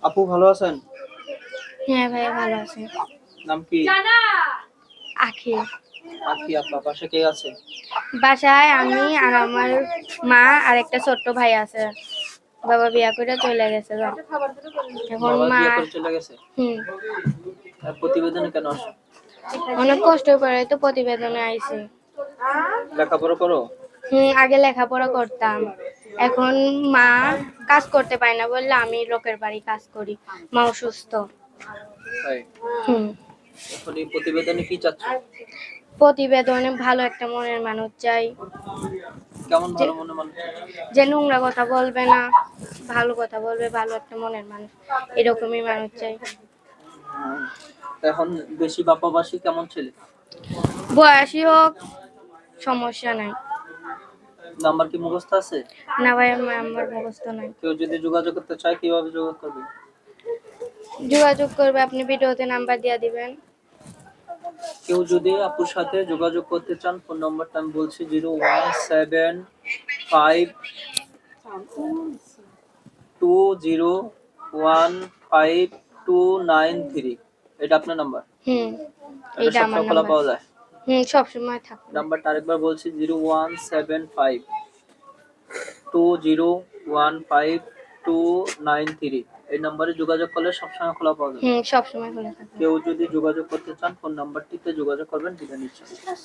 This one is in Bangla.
আপু ভালো আছেন? হ্যাঁ ভাইয়া ভালো আছি। নাম কি? আখি। আখি আপা, পাশে কে আছে? বাসায় আমি আর আমার মা আর একটা ছোট্ট ভাই আছে। বাবা বিয়া করে চলে গেছে গা। এখন বাবা মা বিয়ে করে চলে গেছে? হুম আর প্রতিবেদনে কেন আসো? অনেক কষ্ট করে তো প্রতিবেদনে আইছি। লেখাপড়া করো? আগে লেখাপড়া করতাম, এখন মা কাজ করতে পারে না বললে আমি লোকের বাড়ি কাজ করি। মা অসুস্থ। তাই? হুম এখন এই প্রতিবেদনে কি চাচ্ছ? প্রতিবেদনে ভালো একটা মনের মানুষ চাই, কেমন যে ভালো মনে মানুষ চাচ্ছ? যে নোংরা কথা বলবে না, ভালো কথা বলবে, ভালো একটা মনের মানুষ, এরকমই মানুষ চাই। এখন বেশি বাপাবাসী কেমন ছেলে? বয়সী হোক, সমস্যা নাই। নাম্বার কি মুখস্থ আছে? না ভাই, আমার মুখস্থ নাই। কেউ যদি যোগাযোগ করতে চায় কিভাবে যোগাযোগ করবে? যোগাযোগ করবে, আপনি ভিডিওতে নাম্বার দিয়ে দিবেন। কেউ যদি আপুর সাথে যোগাযোগ করতে চান, ফোন নম্বরটা আমি বলছি 01752015293। এটা আপনার নাম্বার? হুম এটা এইটা আমার সবসময় খোলা নাম্বার। পাওয়া যায়? সব সময় থাকবে। নাম্বারটা আরেকবার বলছি 01752015293। এই নাম্বারে যোগাযোগ করলে সবসময় খোলা পাওয়া যাবে। সব সময় খোলা থাকবে। কেউ যদি যোগাযোগ করতে চান, ফোন নাম্বারটিতে যোগাযোগ করবেন, দিবেন ইনশাআল্লাহ।